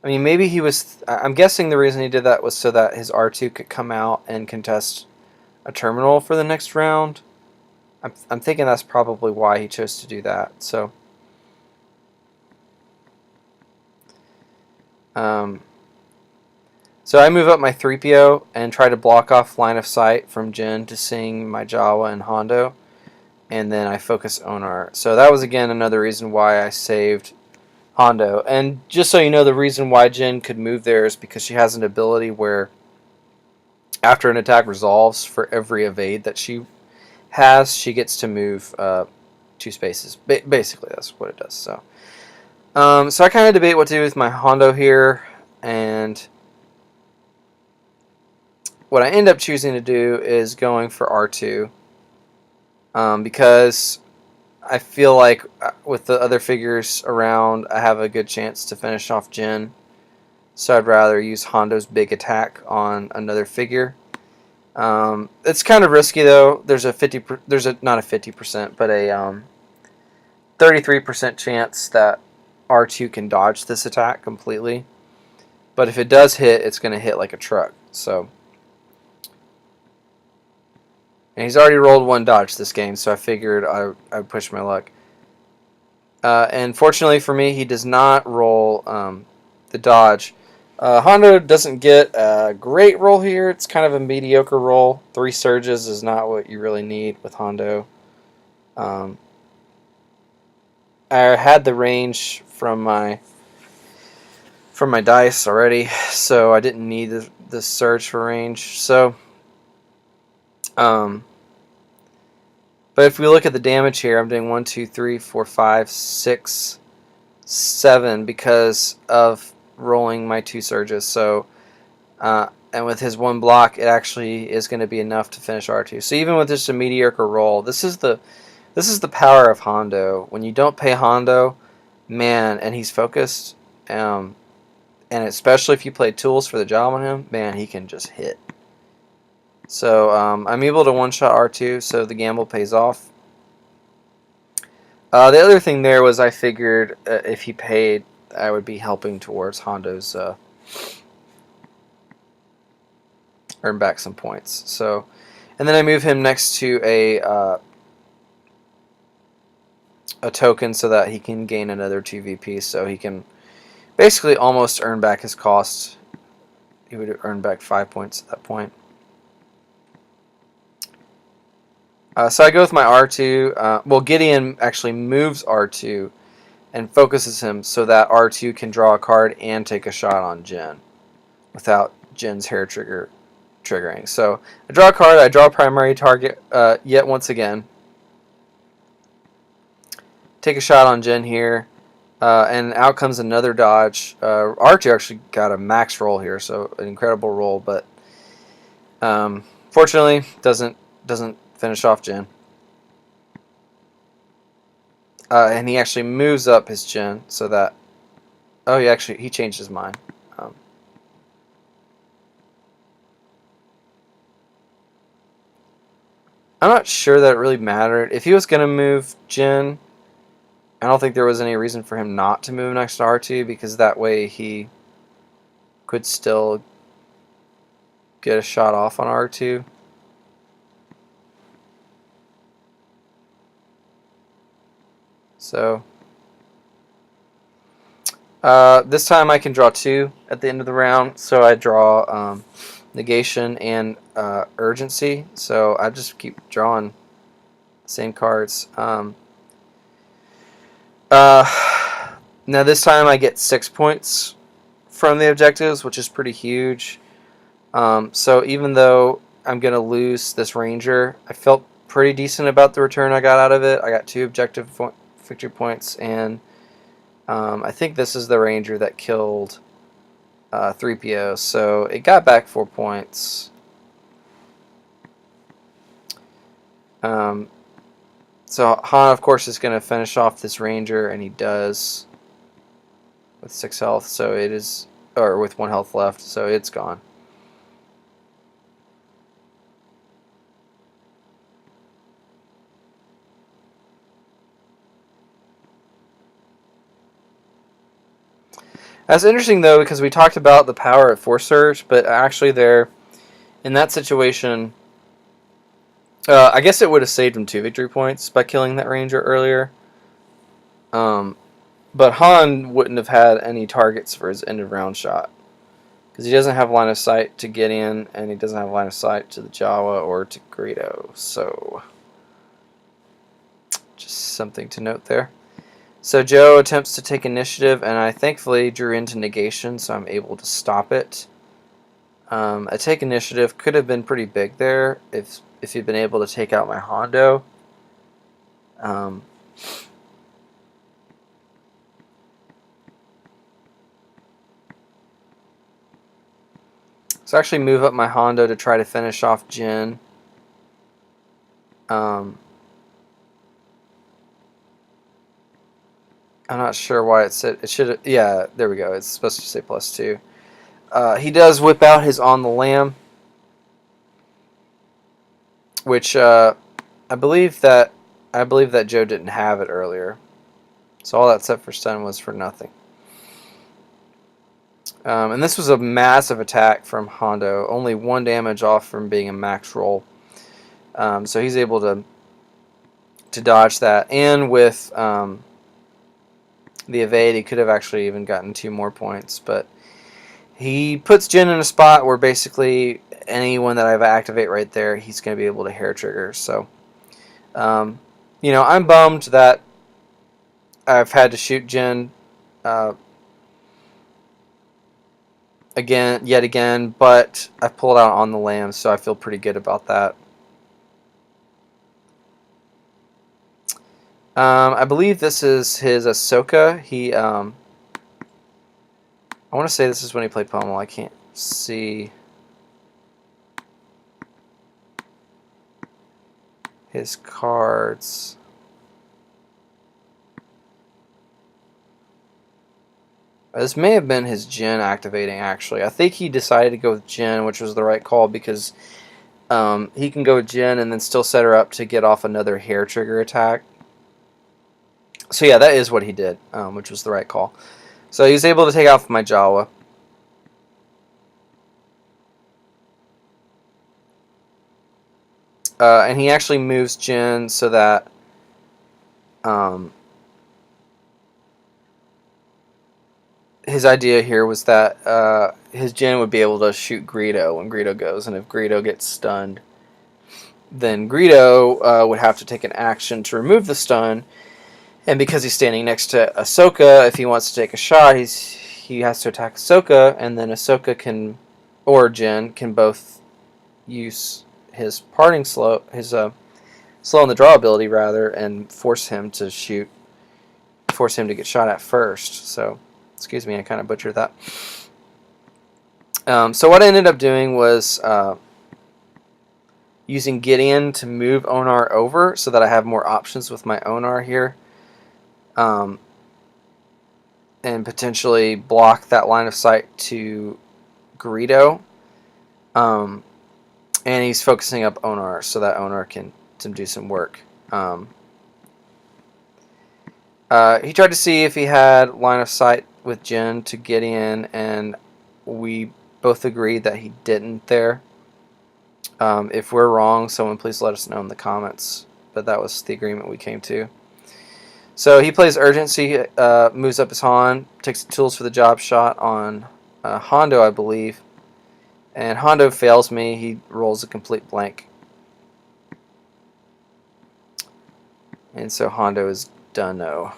Speaker 1: I mean, maybe he was... I'm guessing the reason he did that was so that his R2 could come out and contest a terminal for the next round. I'm thinking that's probably why he chose to do that. So, so I move up my 3PO and try to block off line of sight from Jin to seeing my Jawa and Hondo, and then I focus Onar. So that was again another reason why I saved Hondo. And just so you know, the reason why Jin could move there is because she has an ability where after an attack resolves, for every evade that she has, she gets to move 2 spaces. Basically, that's what it does. So, so I kind of debate what to do with my Hondo here, and what I end up choosing to do is going for R2, because I feel like with the other figures around, I have a good chance to finish off Jin. So I'd rather use Hondo's big attack on another figure. It's kind of risky though. There's not a 50%, but a 33% chance that R2 can dodge this attack completely. But if it does hit, it's going to hit like a truck. So, and he's already rolled 1 dodge this game, so I figured I'd push my luck. And fortunately for me, he does not roll the dodge. Hondo doesn't get a great roll here. It's kind of a mediocre roll. 3 surges is not what you really need with Hondo. I had the range from my dice already, so I didn't need the surge for range. So, but if we look at the damage here, I'm doing 1, 2, 3, 4, 5, 6, 7 because of rolling my 2 surges. So, and with his 1 block, it actually is going to be enough to finish R2. So even with just a mediocre roll, this is the power of Hondo. When you don't pay Hondo, man, and he's focused, and especially if you play tools for the job on him, man, he can just hit. So I'm able to one-shot R2, so the gamble pays off. The other thing there was I figured if he paid, I would be helping towards Hondo's earn back some points. So, and then I move him next to a token so that he can gain another 2 VP, so he can basically almost earn back his cost. He would earn back 5 points at that point. So I go with my R2. Well, Gideon actually moves R2 and focuses him so that R2 can draw a card and take a shot on Jin without Jin's hair triggering. So I draw a card, I draw a primary target yet once again. Take a shot on Jin here, and out comes another dodge. R2 actually got a max roll here, so an incredible roll, but fortunately doesn't finish off Jin. And he actually moves up his Jin so that... Oh, he changed his mind. I'm not sure that it really mattered. If he was going to move Jin, I don't think there was any reason for him not to move next to R2, because that way he could still get a shot off on R2. So this time I can draw 2 at the end of the round, so I draw negation and urgency, so I just keep drawing the same cards. Now this time I get 6 points from the objectives, which is pretty huge. So even though I'm going to lose this ranger, I felt pretty decent about the return I got out of it. I got 2 objective victory points, and I think this is the ranger that killed 3PO, so it got back 4 points. So Han, of course, is going to finish off this ranger, and he does with 6 health, so it is, or with 1 health left, so it's gone. That's interesting though, because we talked about the power at Force Surge, but actually there, in that situation, I guess it would have saved him 2 victory points by killing that Ranger earlier. But Han wouldn't have had any targets for his end of round shot, because he doesn't have line of sight to get in, and he doesn't have line of sight to the Jawa or to Greedo. So, just something to note there. So Joe attempts to take initiative, and I thankfully drew into negation, so I'm able to stop it. A take initiative could have been pretty big there if he'd been able to take out my Hondo. So actually move up my Hondo to try to finish off Jin. I'm not sure why it said it should. Yeah, there we go. It's supposed to say +2. He does whip out his on the lam, which I believe that Joe didn't have it earlier. So all that set for stun was for nothing. And this was a massive attack from Hondo, only 1 damage off from being a max roll. So he's able to dodge that, and with the evade, he could have actually even gotten 2 more points. But he puts Jin in a spot where basically anyone that I activate right there, he's going to be able to hair trigger. So, you know, I'm bummed that I've had to shoot Jin yet again, but I pulled out on the lam, so I feel pretty good about that. I believe this is his Ahsoka. He, I want to say this is when he played Pommel. I can't see his cards. This may have been his Jin activating, actually. I think he decided to go with Jin, which was the right call, because he can go with Jin and then still set her up to get off another hair trigger attack. So yeah, that is what he did, which was the right call. So he was able to take off my Jawa. And he actually moves Jin so that his idea here was that his Jin would be able to shoot Greedo when Greedo goes, and if Greedo gets stunned, then Greedo would have to take an action to remove the stun. And because he's standing next to Ahsoka, if he wants to take a shot, he has to attack Ahsoka, and then Ahsoka can, or Jin, can both use his parting slow, his slow on the draw ability rather, and force him to get shot at first. So, excuse me, I kind of butchered that. So what I ended up doing was using Gideon to move Onar over so that I have more options with my Onar here. And potentially block that line of sight to Greedo. And he's focusing up Onar so that Onar can do some work. He tried to see if he had line of sight with Jin to Gideon, and we both agreed that he didn't there. If we're wrong, someone please let us know in the comments. But that was the agreement we came to. So he plays Urgency, moves up his Han, takes the tools for the job shot on Hondo, I believe. And Hondo fails me. He rolls a complete blank. And so Hondo is done-o.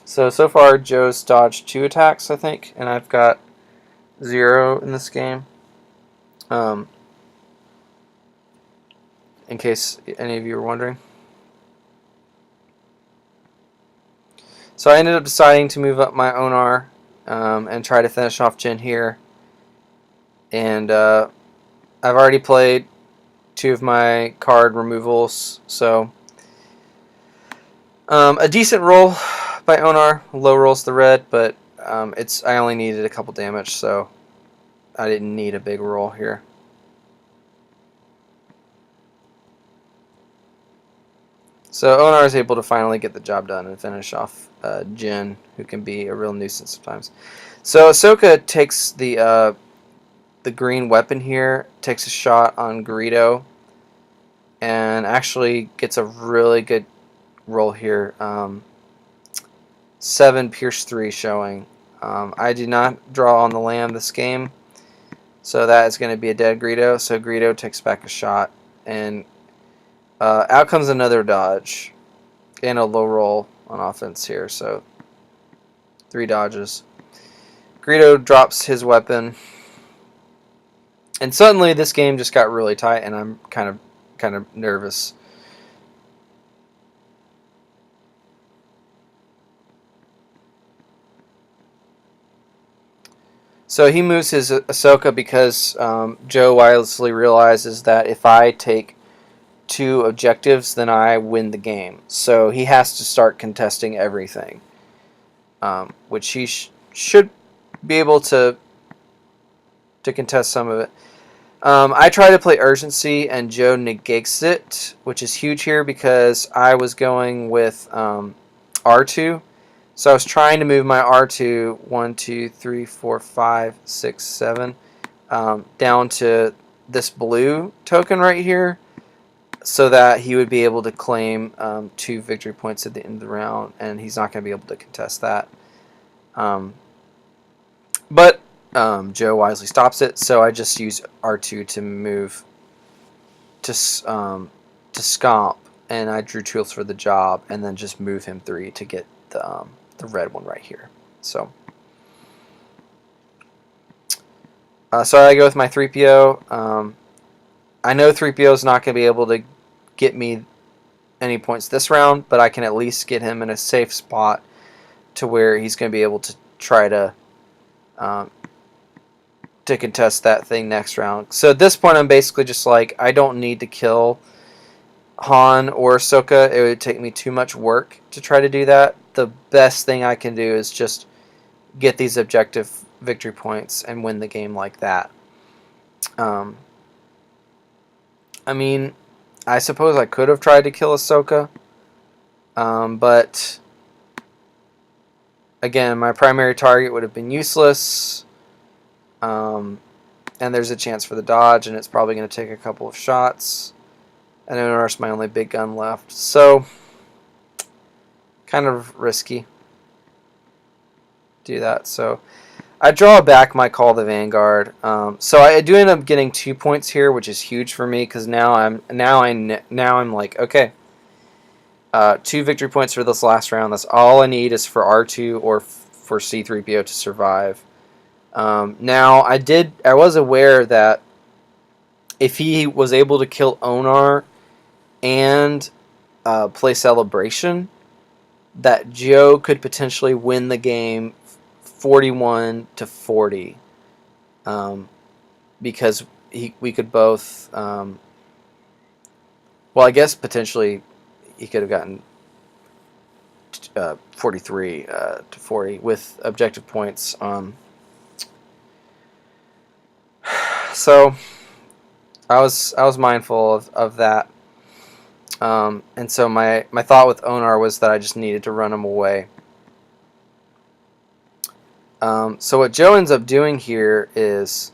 Speaker 1: So far Joe's dodged 2 attacks, I think, and I've got 0 in this game. In case any of you were wondering. So I ended up deciding to move up my Onar and try to finish off Jin here. And I've already played 2 of my card removals, so a decent roll by Onar. Low rolls the red, but I only needed a couple damage, so I didn't need a big roll here. So Onar is able to finally get the job done and finish off Jin, who can be a real nuisance sometimes. So Ahsoka takes the green weapon here, takes a shot on Greedo, and actually gets a really good roll here. 7 Pierce 3 showing. I do not draw on the lamb this game, so that is going to be a dead Greedo. So Greedo takes back a shot, and out comes another dodge and a low roll on offense here. So 3 dodges. Greedo drops his weapon, and suddenly this game just got really tight, and I'm kind of nervous. So he moves his Ahsoka because Joe wisely realizes that if I take 2 objectives, then I win the game. So he has to start contesting everything, which he should be able to contest some of it. I try to play urgency, and Joe negates it, which is huge here because I was going with R2. So I was trying to move my R2 1, 2, 3, 4, 5, 6, 7 down to this blue token right here, so that he would be able to claim 2 victory points at the end of the round, and he's not going to be able to contest that. But Joe wisely stops it, so I just use R2 to move to Scump, and I drew tools for the job, and then just move him 3 to get the red one right here. So I go with my 3PO. I know 3PO is not going to be able to get me any points this round, but I can at least get him in a safe spot to where he's going to be able to try to contest that thing next round. So at this point, I'm basically just like, I don't need to kill Han or Ahsoka. It would take me too much work to try to do that. The best thing I can do is just get these objective victory points and win the game like that. I mean, I suppose I could have tried to kill Ahsoka, but again, my primary target would have been useless, and there's a chance for the dodge, and it's probably going to take a couple of shots, and then there's my only big gun left, so kind of risky do that. So I draw back my Call the Vanguard. So I do end up getting 2 points here, which is huge for me because now I'm like, okay, 2 victory points for this last round. That's all I need is for R2 or for C-3PO to survive. Now I was aware that if he was able to kill Onar and play Celebration, that Joe could potentially win the game 41-40, because we could both. Well, I guess potentially he could have gotten 43-40 with objective points. So I was mindful of that. And so my thought with Onar was that I just needed to run him away. So what Joe ends up doing here is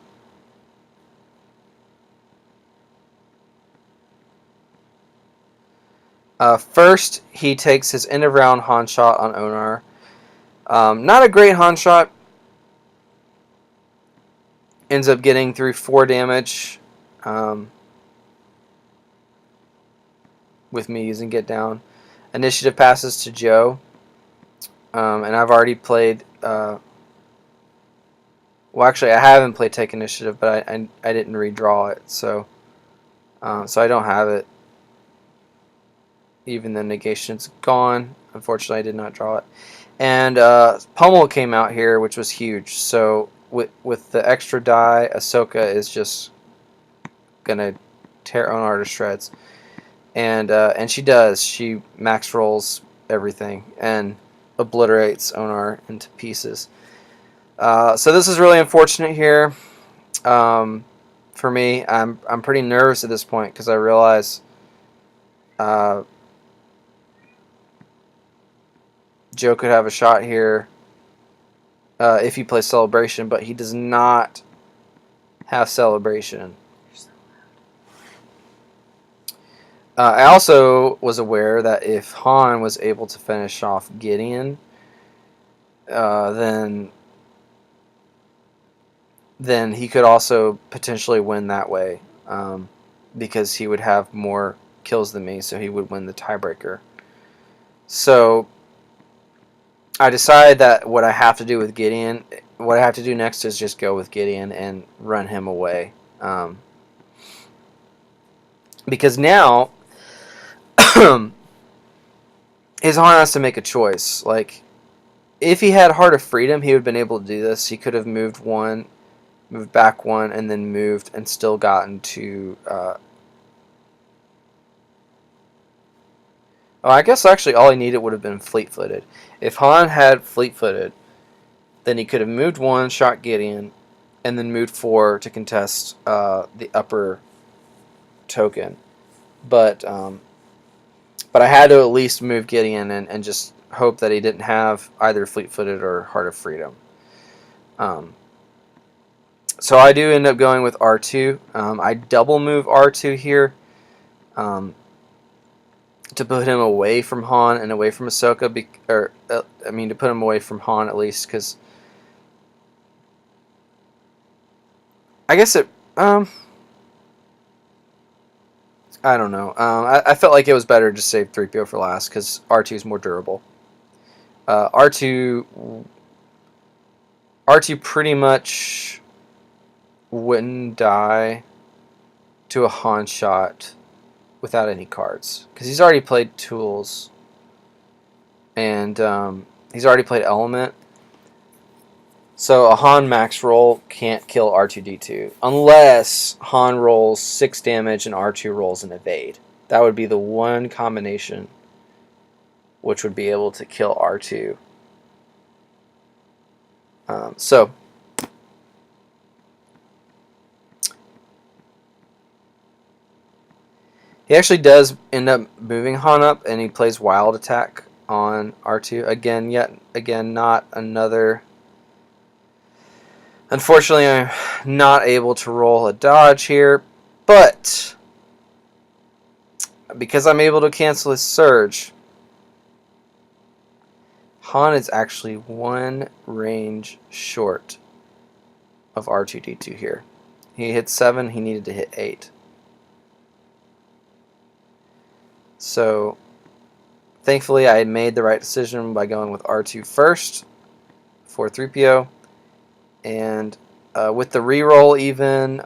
Speaker 1: first he takes his end of round Han shot on Onar. Not a great Han shot. Ends up getting through 4 damage. With me using Get Down. Initiative passes to Joe. And I've already played... well, actually, I haven't played Take Initiative, but I didn't redraw it, so I don't have it. Even the negation's gone. Unfortunately, I did not draw it. And Pummel came out here, which was huge. So with the extra die, Ahsoka is just gonna tear Onar to shreds. And she does. She max rolls everything and obliterates Onar into pieces. So this is really unfortunate here for me. I'm pretty nervous at this point because I realize Joe could have a shot here if he plays Celebration, but he does not have Celebration. I also was aware that if Han was able to finish off Gideon, then he could also potentially win that way, because he would have more kills than me, so he would win the tiebreaker. So I decided that what I have to do with Gideon, what I have to do next is just go with Gideon and run him away. Because now his Han has to make a choice. Like, if he had Heart of Freedom, he would have been able to do this. He could have moved back one, and then moved and still gotten to... I guess actually all he needed would have been fleet-footed. If Han had fleet-footed, then he could have moved one, shot Gideon, and then moved 4 to contest the upper token. But I had to at least move Gideon and just hope that he didn't have either fleet-footed or Heart of Freedom. So I do end up going with R2. I double move R2 here to put him away from Han and away from Ahsoka, to put him away from Han at least, because I guess it, I don't know. I felt like it was better to save 3PO for last, because R2 is more durable. R2 pretty much wouldn't die to a Han shot without any cards, because he's already played Tools, and he's already played Element, so a Han max roll can't kill R2-D2 unless Han rolls 6 damage and R2 rolls an evade. That would be the one combination which would be able to kill R2. So he actually does end up moving Han up, and he plays Wild Attack on R2. Again, not another... Unfortunately, I'm not able to roll a dodge here, but because I'm able to cancel his surge, Han is actually 1 range short of R2-D2 here. He hit 7, he needed to hit 8. So, thankfully, I made the right decision by going with R2 first for 3PO. And with the reroll even,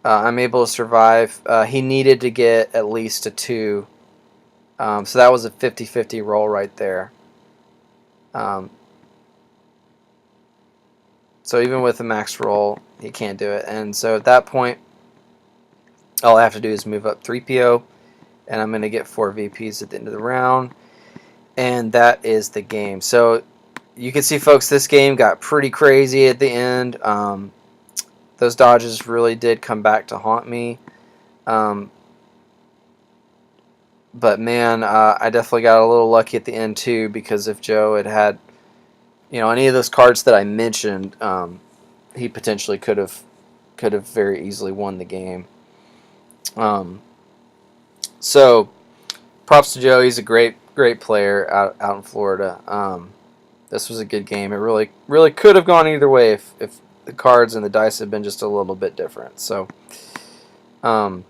Speaker 1: I'm able to survive. He needed to get at least a 2. So that was a 50-50 roll right there. So even with a max roll, he can't do it. And so at that point, all I have to do is move up 3PO, and I'm going to get 4 VPs at the end of the round. And that is the game. So you can see, folks, this game got pretty crazy at the end. Those dodges really did come back to haunt me. But man, I definitely got a little lucky at the end too, because if Joe had any of those cards that I mentioned, he potentially could have very easily won the game. So props to Joe. He's a great player out in Florida. This was a good game. It really could have gone either way if the cards and the dice had been just a little bit different. So I'm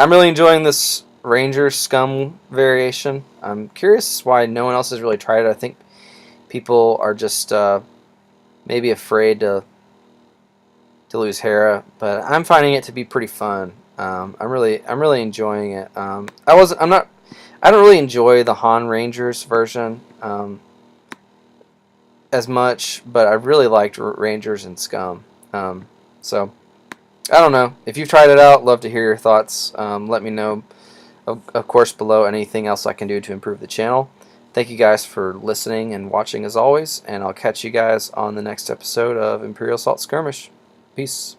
Speaker 1: really enjoying this Ranger Scum variation. I'm curious why no one else has really tried it. I think people are just maybe afraid to lose Hera, but I'm finding it to be pretty fun. I'm really enjoying it. I don't really enjoy the Han Rangers version as much, but I really liked Rangers and Scum. So I don't know. If you've tried it out, love to hear your thoughts. Let me know, of course, below anything else I can do to improve the channel. Thank you guys for listening and watching as always, and I'll catch you guys on the next episode of Imperial Assault Skirmish. Peace.